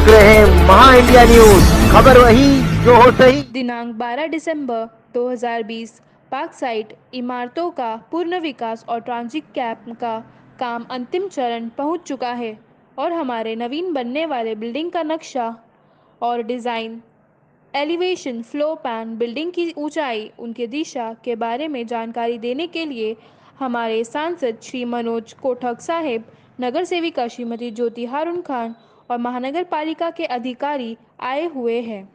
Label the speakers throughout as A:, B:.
A: देख रहे हैं महा इंडिया न्यूज, खबर वही जो हो सही।
B: दिनांक 12 दिसंबर 2020 पार्क साइट इमारतों का पूर्ण विकास और ट्रांजिट कैप का काम अंतिम चरण पहुंच चुका है और हमारे नवीन बनने वाले बिल्डिंग का नक्शा और design, elevation, floor plan, building की ऊंचाई, उनके दिशा के बारे में जानकारी देने के लिए हमारे सांसद श्री मनोज कोठक साहेब, नगर सेविका श्रीमती ज्योति हारून खान और महानगर पालिका के अधिकारी आए हुए हैं।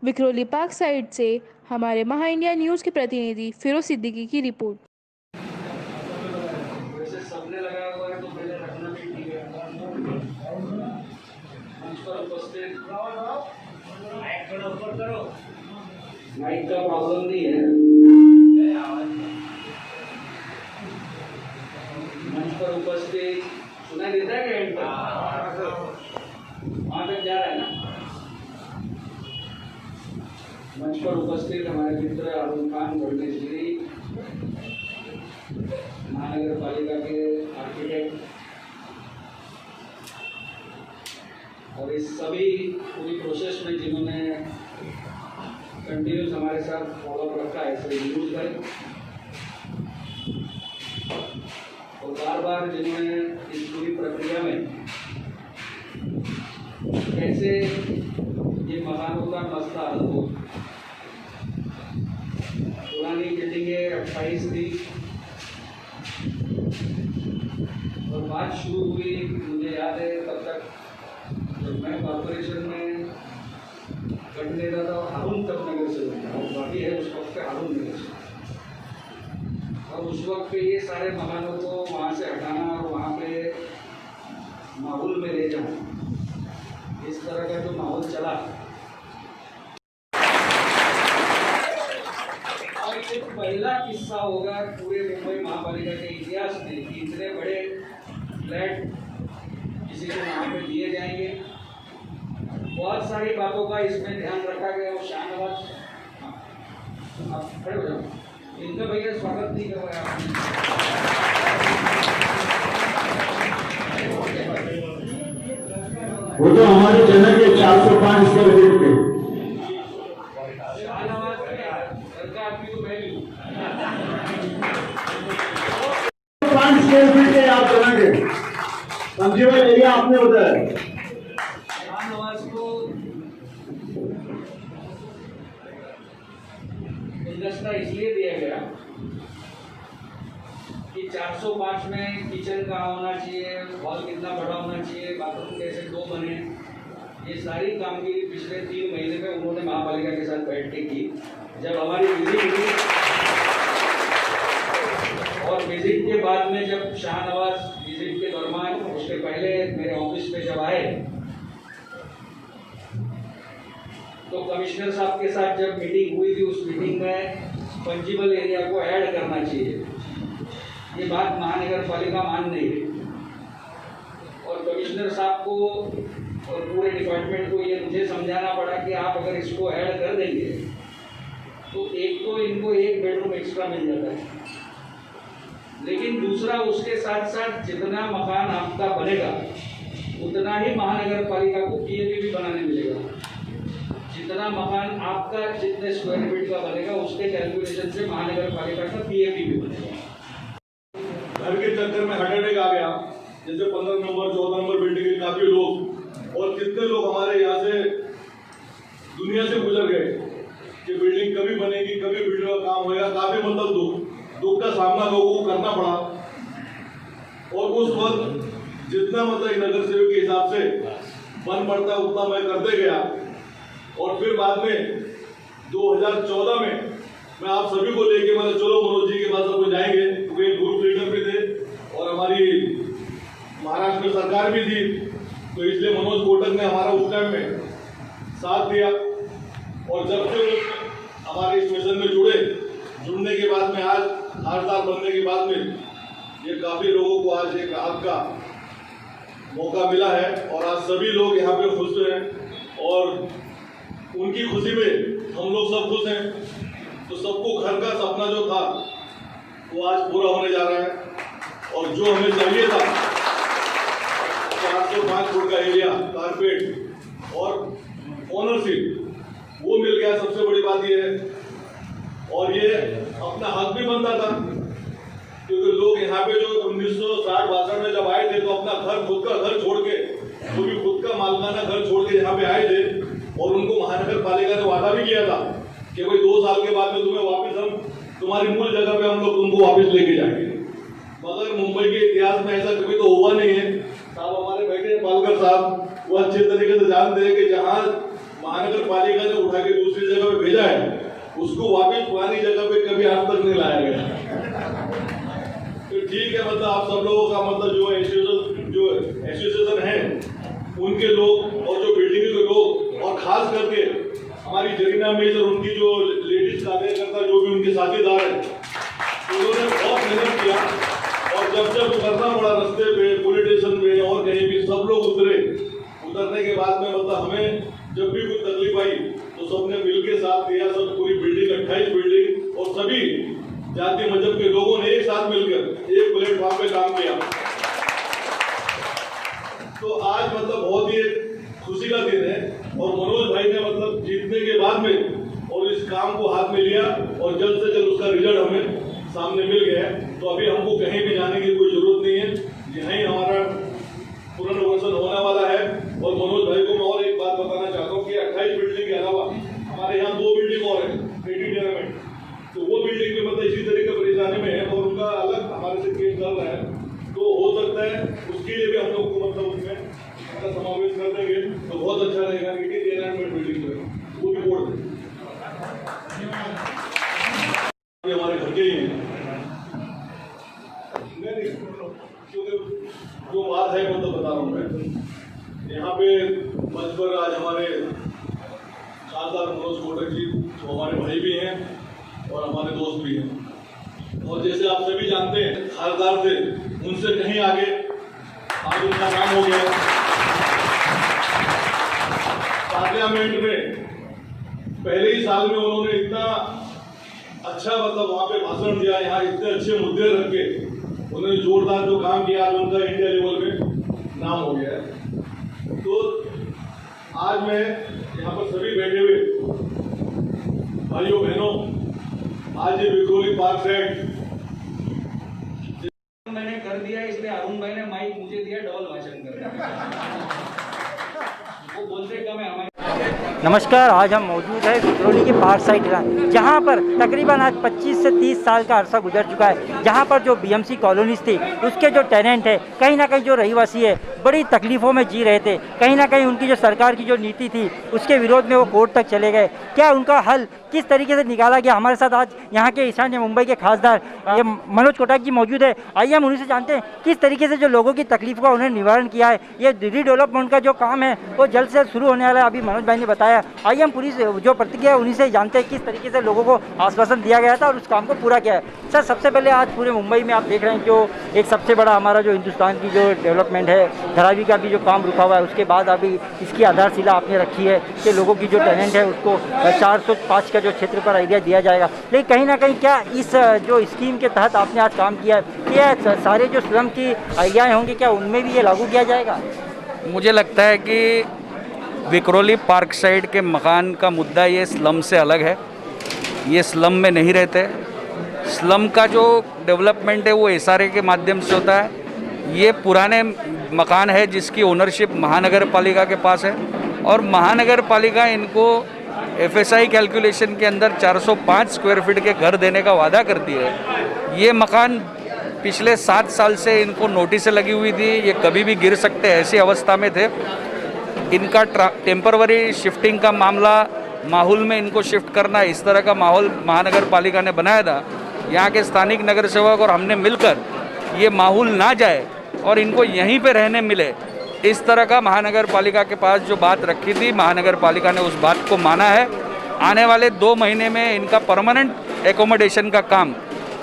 B: विक्रोली पार्क साइट से हमारे महा इंडिया न्यूज़ के प्रतिनिधि फिरोज सिद्दीकी की रिपोर्ट।
C: वैसे सबने लगाया हुआ है तो पहले रखना भी ठीक है। मंच पर उपस्थित माइक का प्रॉब्लम नहीं है। मंच पर उपस्थित सुनाई देता है क्या एंड तक? वहाँ तक जा रहा है ना? मंच पर उपस्थित हमारे मित्र हारून खान गोल्डन जी, महानगर पालिका के आर्किटेक्ट, और इस सभी पूरी प्रोसेस में जिन्होंने कंटिन्यूस हमारे साथ फॉलोअप रखा है, श्री न्यूज भाई, और बार बार जिन्होंने इस पूरी प्रक्रिया में कैसे ये मकानों का मसला हल हो। पुरानी बिल्डिंगें 28 थी और बात शुरू हुई, मुझे याद है तब तक जब मैं कॉर्पोरेशन में गठन देता था, हारून तक नगर से था और बाकी है उस वक्त पे हारून नगर से। और उस वक्त पे ये सारे मकानों को वहाँ से हटाना और वहाँ पे माहौल में ले जाना, इस तरह का जो माहौल चला, और ये पहला किस्सा होगा पूरे मुंबई महापालिका के इतिहास में कि इतने बड़े फ्लैट किसी को वहाँ पे दिए जाएंगे। बहुत सारी बातों का इसमें ध्यान रखा गया और शाहनवाज, आप खड़े हो जाओ, इनका भैया स्वागत नहीं करवाया आपने।
D: वो तो हमारे चैनल के 405 स्क्वायर फीट पे
C: शाहनवाज घर का आदमी तो मैं भी हूँ।
D: 5 स्क्वायर फीट के आप चलेंगे संजीवन एरिया आपने बताया।
C: शाहनवाज को गुलदस्ता इसलिए दिया गया कि 405 में किचन कहाँ होना चाहिए, हॉल कितना बड़ा होना चाहिए, बाथरूम कैसे 2 बने, ये सारी कामगिरी पिछले 3 महीने में उन्होंने महापालिका के साथ बैठ के की। जब हमारी विजिट हुई और विजिट के बाद में जब शाहनवाज विजिट के दौरान, उसके पहले मेरे ऑफिस पे जब आए तो कमिश्नर साहब के साथ जब मीटिंग हुई थी, उस मीटिंग में फंजिबल एरिया को ऐड करना चाहिए, ये बात महानगर पालिका मान नहीं रही। और कमिश्नर साहब को और पूरे डिपार्टमेंट को ये मुझे समझाना पड़ा कि आप अगर इसको ऐड कर देंगे तो एक तो इनको 1 बेडरूम एक्स्ट्रा मिल जाता है, लेकिन दूसरा उसके साथ साथ जितना मकान आपका बनेगा उतना ही महानगर पालिका को पीएपी भी बनाने मिलेगा। जितना मकान आपका जितने स्क्वायर फीट का बनेगा उसके कैलकुलेशन से महानगर पालिका का पीएपी भी बनेगा।
D: घर के चक्कर में हार्ट अटैक आ गया, जैसे 15 नंबर 14 नंबर बिल्डिंग के काफी लोग और कितने लोग हमारे यहाँ से दुनिया से गुजर गए कि बिल्डिंग कभी बनेगी, कभी बिल्डिंग का काम होगा। काफी मतलब दुख का सामना लोगों को करना पड़ा। और उस वक्त जितना मतलब नगर सेवक के हिसाब से बन पड़ता उतना मैं करते गया। और फिर बाद में 2014 में मैं आप सभी को लेके मतलब चलो मनोज जी के पास सब जाएंगे, क्योंकि ग्रुप लीडर भी थे और हमारी महाराष्ट्र में सरकार भी थी, तो इसलिए मनोज कोटक ने हमारा उस टाइम में साथ दिया। और जब से हमारे इस मिशन में जुड़ने के बाद में आज 8 साल बनने के बाद में ये काफी लोगों को आज एक राहत का मौका मिला है और आज सभी लोग यहाँ पे खुश हैं और उनकी खुशी में हम लोग सब खुश हैं। तो सबको घर का सपना जो था वो आज पूरा होने जा रहा है और जो हमें चाहिए था 405 फुट का एरिया कारपेट और ओनरशिप वो मिल गया, सबसे बड़ी बात ये है। और ये अपना हक भी बनता था, क्योंकि लोग यहाँ पे जो 1960-62 में जब आए थे तो अपना घर, खुद का घर छोड़ के, जो भी खुद का मालकाना घर छोड़ के यहाँ पे आए थे, और उनको महानगर पालिका ने वादा भी किया था कि भाई 2 साल के बाद में तुम्हें वापस हम तुम्हारी मूल जगह पे हम लोग तुमको वापस लेके जाएंगे। मगर मुंबई के इतिहास में ऐसा कभी तो हुआ नहीं है। साहब हमारे बैठे हैं पालकर साहब, वो अच्छे तरीके से जानते हैं कि जहाँ महानगर पालिका ने उठा के दूसरी जगह पे भेजा है, उसको वापस पुरानी जगह पे कभी आज तक नहीं लाया गया। तो ठीक है, मतलब आप सब लोगों का मतलब जो एसोसिएशन है उनके लोग और जो बिल्डिंग के लोग और खास करके हमारी जरीना मेज और उनकी जो लेडीज कार्यकर्ता जो भी उनके साथीदार हैं, उन्होंने बहुत मेहनत किया। और जब उतरना पड़ा रास्ते पे, पुलिस स्टेशन पे और कहीं भी सब लोग उतरने के बाद में मतलब हमें जब भी कोई तकलीफ आई तो सबने मिलकर साथ दिया। सब पूरी बिल्डिंग 28 बिल्डिंग और सभी जाति मजहब के लोगों ने एक साथ मिलकर एक प्लेटफॉर्म पे काम किया। तो आज मतलब बहुत ही खुशी का दिन है। और मनोज भाई ने मतलब जीतने के बाद में और इस काम को हाथ में लिया और जल्द से जल्द उसका रिजल्ट हमें सामने मिल गया है। तो अभी हमको कहीं भी जाने की कोई जरूरत नहीं है, यहीं हमारा पुनर्वसन होने वाला है। और मनोज भाई को मैं और एक बात बताना चाहता हूँ कि 28 बिल्डिंग के अलावा हमारे यहाँ 2 बिल्डिंग और है में, तो वो बिल्डिंग भी मतलब इसी तरीके परेशानी में है और उनका अलग हमारे से केस चल रहा है। तो हो सकता है उसके लिए भी हम लोग को मतलब उसमें समावेश कर देंगे तो बहुत अच्छा रहेगा। बिल्डिंग वो भी बोर्ड हमारे घर के ही हैं, क्योंकि जो बात है वो तो बता रहा हूँ मैं। यहाँ पे मंच पर आज हमारे शानदार मनोज कोटक जी जो हमारे भाई भी हैं और हमारे दोस्त भी हैं, और जैसे आप सभी जानते हैं खासदार थे, उनसे कहीं आगे आज उनका काम हो गया। पार्लियामेंट में पहले ही साल में उन्होंने इतना अच्छा मतलब वहाँ पे भाषण दिया, यहाँ इतने अच्छे मुद्दे रख के उन्होंने जोरदार जो काम किया, आज उनका इंडिया लेवल में नाम हो गया है। तो आज मैं यहाँ पर सभी बैठे हुए भाइयों बहनों, आज ये विक्रोली पार्क साइड
C: मैंने कर दिया, इसलिए अरुण भाई ने माइक मुझे दिया डबल भाषण कर। वो बोलते कम है हमारे।
E: नमस्कार, आज हम मौजूद है विक्रोली के पार्क साइड जहाँ पर तकरीबन आज 25 से 30 साल का अरसा गुजर चुका है। जहाँ पर जो बीएमसी कॉलोनीज थी उसके जो टेनेंट है, कहीं ना कहीं जो रहीवासी है, बड़ी तकलीफ़ों में जी रहे थे। कहीं ना कहीं उनकी जो सरकार की जो नीति थी उसके विरोध में वो कोर्ट तक चले गए। क्या उनका हल किस तरीके से निकाला गया? हमारे साथ आज यहाँ के ईशान्य मुंबई के खासदार ये मनोज कोटक जी मौजूद है। आइए हम उन्हीं से जानते हैं किस तरीके से जो लोगों की तकलीफ का उन्होंने निवारण किया है। ये रीडेवलपमेंट का जो काम है वो जल्द से शुरू होने वाला है, अभी मनोज भाई ने बताया। आइए हम पूरी जो प्रतिक्रिया उन्हीं से जानते हैं किस तरीके से लोगों को आश्वासन दिया गया था और उस काम को पूरा किया है। सर, सबसे पहले आज पूरे मुंबई में आप देख रहे हैं जो एक सबसे बड़ा हमारा जो हिंदुस्तान की जो डेवलपमेंट है, धारावी का भी जो काम रुका हुआ है, उसके बाद अभी इसकी आधारशिला आपने रखी है कि लोगों की जो टेनेंट है उसको 405 का जो क्षेत्र पर एरिया दिया जाएगा। लेकिन कहीं ना कहीं क्या इस जो स्कीम के तहत आपने आज काम किया है, क्या सारे जो स्लम की एरियाएँ होंगी क्या उनमें भी ये लागू किया जाएगा?
F: मुझे लगता है कि विक्रोली पार्क साइड के मकान का मुद्दा ये स्लम से अलग है। ये स्लम में नहीं रहते। स्लम का जो डेवलपमेंट है वो एसआरए के माध्यम से होता है। ये पुराने मकान है जिसकी ओनरशिप महानगर पालिका के पास है और महानगर पालिका इनको एफएसआई कैलकुलेशन के अंदर 405 स्क्वायर फीट के घर देने का वादा करती है। ये मकान पिछले 7 साल से इनको नोटिस लगी हुई थी, ये कभी भी गिर सकते ऐसी अवस्था में थे। इनका टेम्परवरी शिफ्टिंग का मामला, माहौल में इनको शिफ्ट करना, इस तरह का माहौल महानगर पालिका ने बनाया था। यहाँ के स्थानिक नगर सेवक और हमने मिलकर ये माहौल ना जाए और इनको यहीं पे रहने मिले, इस तरह का महानगर पालिका के पास जो बात रखी थी, महानगर पालिका ने उस बात को माना है। आने वाले 2 महीने में इनका परमानेंट एकोमोडेशन का काम,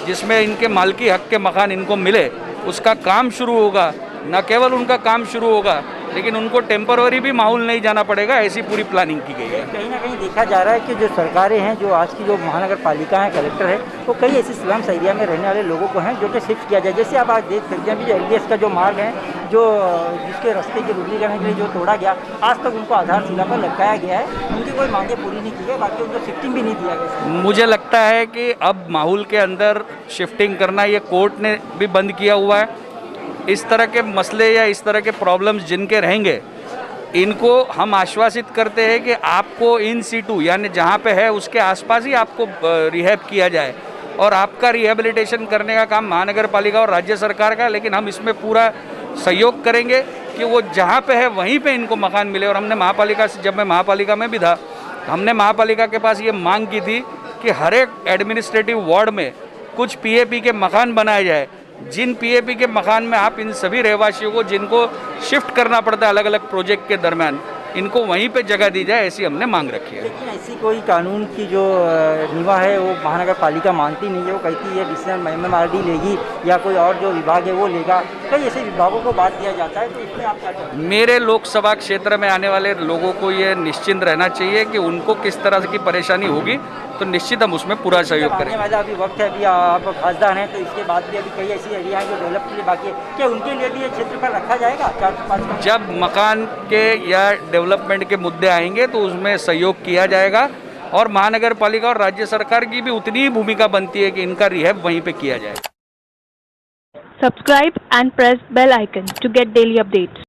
F: जिसमें इनके मालकी हक के मकान इनको मिले, उसका काम शुरू होगा। न केवल उनका काम शुरू होगा लेकिन उनको टेम्पररी भी माहौल नहीं जाना पड़ेगा, ऐसी पूरी प्लानिंग की गई है।
E: कहीं ना कहीं देखा जा रहा है कि जो सरकारें हैं, जो आज की जो महानगर पालिका है, कलेक्टर है, वो कई ऐसे स्लम्स एरिया में रहने वाले लोगों को हैं जो कि शिफ्ट किया जाए। जैसे आप आज देख सकते हैं अभी जो LBS का जो मार्ग है जो जिसके रास्ते के रुद्रीकरण के लिए जो तोड़ा गया, आज तक उनको आधारशिला पर लटकाया गया है। उनकी कोई मांगे पूरी नहीं की गई, बाकी उनको शिफ्टिंग भी नहीं दिया गया।
F: मुझे लगता है कि अब माहौल के अंदर शिफ्टिंग करना ये कोर्ट ने भी बंद किया हुआ है। इस तरह के मसले या इस तरह के प्रॉब्लम्स जिनके रहेंगे, इनको हम आश्वासित करते हैं कि आपको इन सीटू यानी जहाँ पे है उसके आसपास ही आपको रिहैब किया जाए और आपका रिहेबिलिटेशन करने का काम महानगर पालिका और राज्य सरकार का है। लेकिन हम इसमें पूरा सहयोग करेंगे कि वो जहाँ पे है वहीं पे इनको मकान मिले। और हमने महापालिका से, जब मैं महापालिका में भी था, हमने महापालिका के पास ये मांग की थी कि हर एक एडमिनिस्ट्रेटिव वार्ड में कुछ पीएपी के मकान बनाए जाए, जिन पीएपी के मकान में आप इन सभी रहवासियों को जिनको शिफ्ट करना पड़ता है अलग अलग प्रोजेक्ट के दरमियान, इनको वहीं पे जगह दी जाए, ऐसी हमने मांग रखी है।
E: लेकिन ऐसी कोई कानून की जो निवा है वो महानगर पालिका मानती नहीं है। वो कहती है डिसीजन MMRD लेगी या कोई और जो विभाग है वो लेगा। कई ऐसे विभागों को बात दिया जाता है, तो इसमें आप क्या कहते हैं?
F: मेरे लोकसभा क्षेत्र में आने वाले लोगों को ये निश्चिंत रहना चाहिए कि उनको किस तरह की परेशानी होगी तो निश्चित हम उसमें पूरा सहयोग
E: आने
F: करेंगे।
E: वाला अभी वक्त है, अभी आप खासदार हैं, तो इसके बाद भी अभी कई ऐसी एरिया हैं जो डेवलप के लिए बाकी है, क्या उनके लिए भी ये क्षेत्र पर रखा जाएगा 4 से 5 का?
F: जब मकान के या डेवलपमेंट के मुद्दे आएंगे तो उसमें सहयोग किया जाएगा और महानगर पालिका और राज्य सरकार की भी उतनी ही भूमिका बनती है कि इनका रिहैब वहीं पे किया जाए।
G: Subscribe and press bell icon to get daily updates.